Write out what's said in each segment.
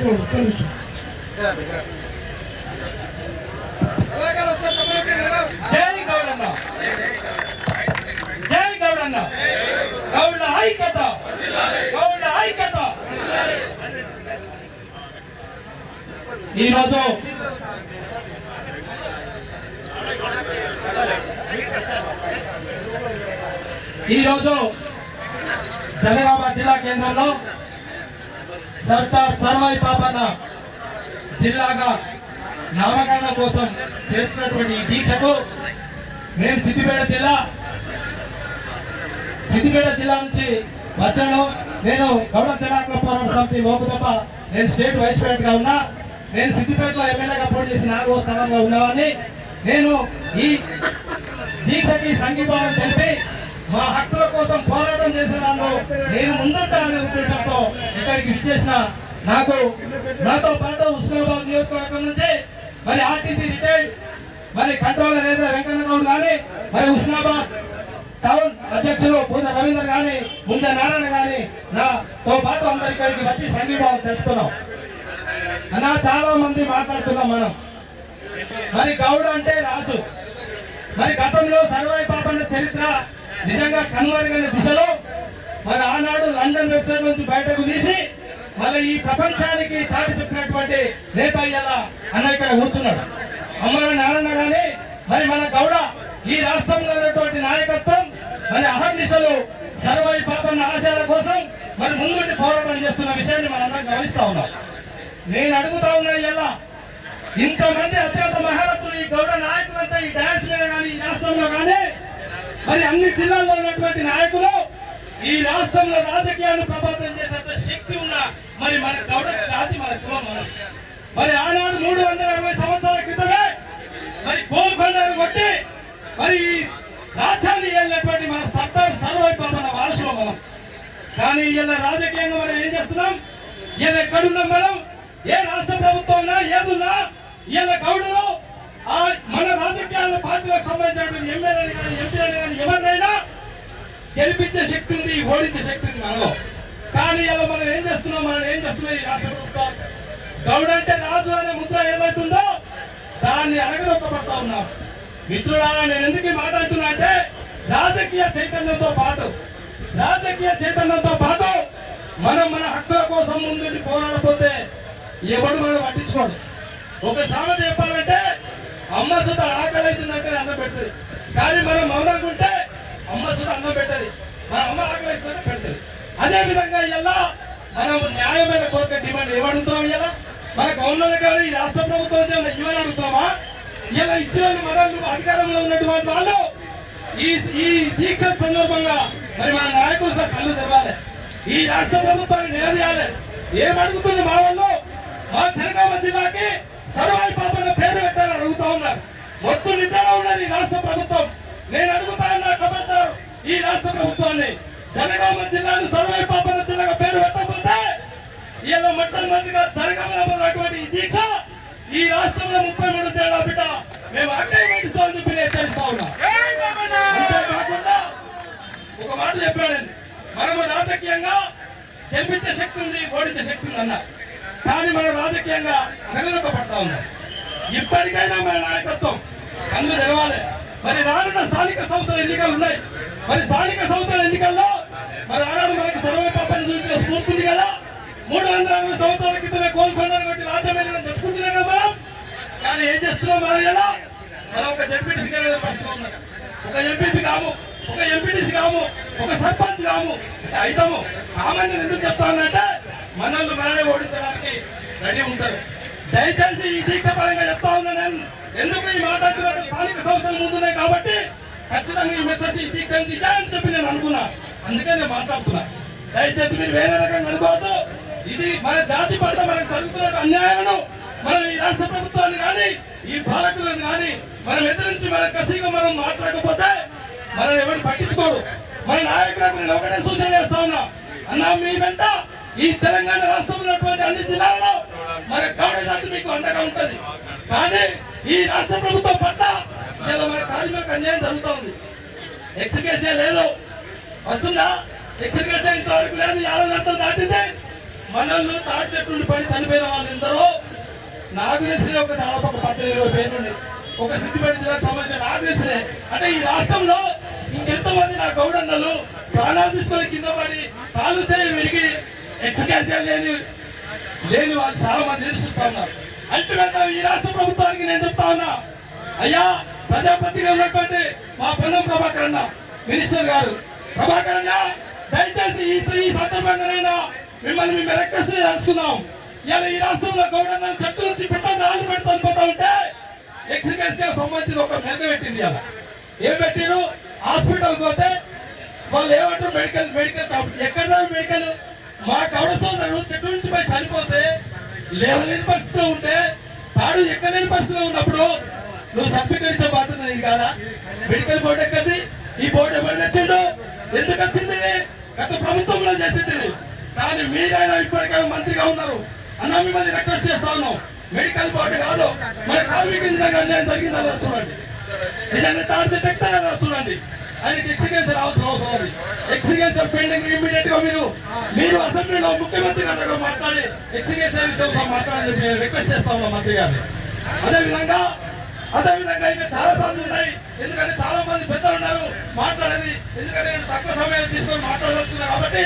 జై గౌడన్న, జై గౌడన్న, గౌడ ఐక్యత, గౌడ ఐక్యత. ఈరోజు జనగామ జిల్లా కేంద్రంలో సర్దార్ సర్వాయి పాపన్న జిల్లాగా నామకరణం కోసం చేస్తున్నటువంటి ఈ దీక్షకు మేము సిద్దిపేట జిల్లా నుంచి వచ్చాను. నేను గౌడ జనాకుల పోరాట సమితి మోపుదప్ప, నేను స్టేట్ వైస్ ప్రెసిడెంట్ గా ఉన్నా. నేను సిద్దిపేటలో ఎమ్మెల్యేగా పోటీ చేసి 4వ స్థానంలో ఉన్నవాడిని. నేను ఈ దీక్షకి సంఘీభావం తెలిపి మా హక్కుల కోసం పోరాటం చేసిన దానిలో నేను ముందుంటాననే ఉద్దేశంతో ఇక్కడికి విచ్చేసిన నాతో పాటు హుస్నాబాద్ నియోజకవర్గం నుంచి మరి ఆర్టీసీ రిటైర్డ్ మరి కంట్రోలర్ ఏదో వెంకన్న గౌడ్ కానీ, మరి హుస్నాబాద్ టౌన్ అధ్యక్షులు పూజ రవీందర్ గాని, ముంద నారాయణ గాని, నాతో పాటు అందరు ఇక్కడికి వచ్చి సంఘీభావం తెలుపుతున్నాం. అన్నా చాలా మంది మాట్లాడుతున్నాం మనం. మరి గౌడ అంటే రాజు. మరి గతంలో సర్వాయి పాపన్న చరిత్ర నిజంగా కనుమరుగైన దిశలో మరి ఆనాడు లండన్ వెబ్సైట్ నుంచి బయటకు తీసి మళ్ళీ ఈ ప్రపంచానికి చాటి చెప్పినటువంటి నేత అయ్యేలా అన్న ఇక్కడ కూర్చున్నాడు. అమ్మల నారాయణ గాని, మరి మన గౌడ ఈ రాష్ట్రంలో ఉన్నటువంటి నాయకత్వం మరి అహర్నిశలు సర్వాయి పాపన్న ఆశయాల కోసం మరి ముందుండి పోరాటం చేస్తున్న విషయాన్ని మనందరం గమనిస్తా ఉన్నాం. నేను అడుగుతా ఉన్నా ఇలా ఇంతమంది అత్యంత మహారథులు ఈ గౌడ నాయకులంతా ఈ డాన్స్ మీద కానీ ఈ రాష్ట్రంలో కానీ మరి అన్ని జిల్లాల్లో ఉన్నటువంటి నాయకులు ఈ రాష్ట్రంలో రాజకీయాన్ని ప్రభావితం చేసేంత శక్తి ఉన్న మరి మన గౌడ జాతి మన కులం మరి ఆనాడు 360 సంవత్సరాల క్రితమే మరి గోల్కొండను కొట్టి మరి రాజ్యాన్ని ఏలినటువంటి మన సర్దార్ సర్వాయి పాపన్న వారసులు మనం. కానీ ఇలా రాజకీయంగా మనం ఏం చేస్తున్నాం? ఇలా ఎక్కడున్నాం మనం? ఏ రాష్ట్ర ప్రభుత్వం ఉన్నా ఏదున్నా ఇలా గౌడలు మన రాజకీయాల పార్టీలకు సంబంధించినటువంటి ఎమ్మెల్యేలు కానీ ఎంపీలు కానీ ఎవరినైనా గెలిపించే శక్తి ఉంది, ఓడించే శక్తి ఉంది మనలో. కానీ ఇలా మనం ఏం చేస్తున్నాం ఈ రాష్ట్ర ప్రభుత్వం గౌడ అంటే రాజు అనే ముద్ర ఏదైతుందో దాన్ని అడగదొక్కబడతా ఉన్నాం. మిత్రులారా, నేను ఎందుకు మాట్లాడుతున్నా అంటే రాజకీయ చైతన్యంతో పాటు మనం మన హక్కుల కోసం ముందుండి పోరాడపోతే ఎవడు మనం పట్టించుకోడు. ఒక సామెత చెప్పాలంటే అమ్మ సుత ఆకలి అవుతుందంటే అన్నం పెడుతుంది, కానీ మనం మౌనంగా ఉంటే అమ్మ సుత అన్నం పెట్టదు. మన అమ్మ ఆకలి అవుతుందంటే పెడుతుంది. అదే విధంగా ఇలా మనం న్యాయమైన కోరిక డిమాండ్ ఏమడుగుతున్నాం? ఇలా మన గవర్నర్ కానీ ఈ రాష్ట్ర ప్రభుత్వం ఇవ్వని అడుగుతున్నామా? ఇలా ఇచ్చిన మనల్ని అధికారంలో ఉన్నటువంటి వాళ్ళు ఈ దీక్ష సందర్భంగా మరి మన నాయకులు సార్ కళ్ళు తెరవాలి, ఈ రాష్ట్ర ప్రభుత్వాన్ని నిలదీయాలి. ఏమడుగుతుంది మా వాళ్ళు? మా జనగామ జిల్లాకి సర్వాయి పాపన్న పేరు పెట్టాలని అడుగుతా ఉన్నారు. మొత్తం నిద్రలో ఉన్నారు ఈ రాష్ట్ర ప్రభుత్వం. నేను అడుగుతా ఉన్నా ఖబర్దార్ ఈ రాష్ట్ర ప్రభుత్వాన్ని, జనగామ జిల్లాను సర్వాయి పాపన్న జిల్లాగా పేరు పెట్టకపోతే ఇలా మొట్టమొదటిగా జరగబోతున్నటువంటి ఈ దీక్ష ఈ రాష్ట్రంలో 33 తేడా బిడ్డ మేము అక్కడిస్తామని చెప్పి నేను హెచ్చరిస్తా ఉన్నా. అంతేకాకుండా ఒక మాట చెప్పాడండి, మనము రాజకీయంగా గెలిపించే శక్తి ఉంది, ఓడించే శక్తి ఉంది అన్న. కానీ మనం రాజకీయంగా నెలకొల్పబడతా ఉన్నాం. ఇప్పటికైనా మన నాయకత్వం కళ్ళు తెరవాలి. మరి రానున్న స్థానిక సంస్థల ఎన్నికలు ఉన్నాయి. మరి స్థానిక సంస్థల ఎన్నికల్లో మరి ఆనాడు మనకు సర్వాయి పాపన్న చూసిన స్ఫూర్తి ఉంది కదా. 360 సంవత్సరాల క్రితమే గోల్కొండను కొట్టి రాజ్యం వెళ్ళిన చెప్పుకుంటున్నాం కదా మనం. కానీ ఏం చేస్తున్నాం మనం? ఇలా మనం ఒక జడ్పీటీసీ పరిస్థితి ఉన్నాం, ఒక ఎంపీపీ కాము, ఒక ఎంపీటీసీ కాము, ఒక సర్పంచ్ కాము, అయితము. కామని ఎందుకు చెప్తానంటే మనల్ని మననే ఓడించడానికి రెడీ ఉంటారు. దయచేసి ఈ దీక్ష పరంగా చెప్తా ఉన్నా నేను. ఎందుకు ఈ మాట్లాడుతున్న స్థానిక సంస్థలు ముందున్నాయి కాబట్టి ఖచ్చితంగా ఈ మెసేజ్ ఈ దీక్ష అని చెప్పి నేను అనుకున్నా. అందుకే నేను మాట్లాడుతున్నా. దయచేసి మీరు వేరే రకంగా అనుకోవద్దు. ఇది మన జాతి పట్ల మనకు జరుగుతున్న అన్యాయాలను మనం ఈ రాష్ట్ర ప్రభుత్వాన్ని కానీ ఈ పాలకులను కానీ మనం ఎదురించి మన కసిగా మనం మాట్లాడకపోతే మనం ఎవరు పట్టించుకోడు. మన నాయకులకు నేను ఒకటే సూచన చేస్తా ఉన్నా. అన్నా, మీ వెంట ఈ తెలంగాణ రాష్ట్రంలో ఉన్నటువంటి అన్ని జిల్లాల్లో మన గౌడ జాతి మీకు అండగా ఉంటుంది. కానీ ఈ రాష్ట్ర ప్రభుత్వం పట్ల ఇలా మన కార్మికులకు అన్యాయం జరుగుతూ ఉంది. ఎక్స్కేసే లేదు, వస్తుందా? ఎక్స్కేసే ఇంతవరకు లేదు. 50 గంటలు దాటింది. మనల్ని తాటి చెట్టు పడి చనిపోయిన వాళ్ళందరూ నాకు తెలిసిన ఒక దాదాపు 10-20 పేర్లు ఒక సిద్దిపేట జిల్లాకు సంబంధించిన నాకు తెలిసిన అంటే ఈ రాష్ట్రంలో ఇంకెంతో మంది నా గౌడన్నలు ప్రాణాలు తీసుకొని కింద పడి కాలు చేయి విరిగి ఎక్స్కేజీలు లేని వాళ్ళు చాలా మంది నిరీక్షిస్తా ఉన్నారు. అల్టిమేట్ ఈ రాష్ట్ర ప్రభుత్వానికి నేను చెప్తా ఉన్నా, అయ్యా ప్రజాప్రతిగా ఉన్నటువంటి మా పొన్నం ప్రభాకర్ అన్న మినిస్టర్ గారు, ప్రభాకర్ అన్న దయచేసి ఈ సందర్భంగానైనా మిమ్మల్ని మేము రిక్వెస్ట్ చేస్తున్నాం. ఇలా ఈ రాష్ట్రంలో గౌడన్న చెట్టు నుంచి పెట్టాలి రాజు పెడతాను పోతా ఉంటే ఎక్స్కేసీగా సంబంధించి ఒక మెరుగ పెట్టింది. అలా ఏం పెట్టిరు, హాస్పిటల్కి పోతే వాళ్ళు ఏమంటారు మెడికల్ ఎక్కడ మెడికల్ మా గౌడ సోదరుడు చెట్టు నుంచి పోయి చనిపోతే లేవలేని పరిస్థితిలో ఉంటే తాడు ఎక్కలేని పరిస్థితిలో ఉన్నప్పుడు నువ్వు సర్టిఫికేట్ ఇచ్చే బాధ్యత ఇది కాదా? మెడికల్ బోర్డు ఎక్కడిది? ఈ బోర్డు ఎవరు తెచ్చిండు? ఎందుకు వచ్చింది? గత ప్రభుత్వంలో చేసేది. కానీ మీరైనా ఇప్పటికైనా మంత్రిగా ఉన్నారు అన్న, మిమ్మల్ని రిక్వెస్ట్ చేస్తా ఉన్నాం, మెడికల్ బోర్డు కాదు మన కార్మికులు నిజంగా అన్యాయం జరిగిందా చూడండి, నిజంగా తాడు చెట్టు ఎక్కుతారా చూడండి. ఆయనకి ఎక్స్కేసీ రావాల్సిన అవసరం ఉంది. ఎక్స్కేసీ పెండింగ్ ఇమ్మీడియట్ గా మీరు అసెంబ్లీలో ముఖ్యమంత్రి గారి దగ్గర మాట్లాడి ఎక్స్కేసీ విషయం మాట్లాడాలని చెప్పి నేను రిక్వెస్ట్ చేస్తా ఉన్నా మంత్రి గారిని. అదేవిధంగా ఇంకా చాలా సార్లు ఉన్నాయి, ఎందుకంటే చాలా మంది పెద్దలు ఉన్నారు మాట్లాడేది, ఎందుకంటే నేను తక్కువ సమయం తీసుకొని మాట్లాడాల్సింది కాబట్టి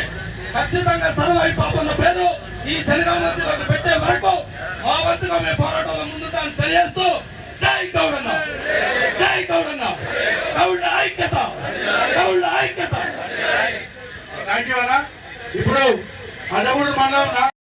ఖచ్చితంగా సర్వాయి పాపన్న పేరు ఈ జనగామ మధ్యలో పెట్టే వరకు మా వంతుగా మేము పోరాటంలో ముందుంటామని తెలియజేస్తూ జై గౌడన్న, జై గౌడన్న, గౌడ ఐక్యత, గౌడ ఐక్యత. ఇప్పుడు అన్నగూడూరు మండలం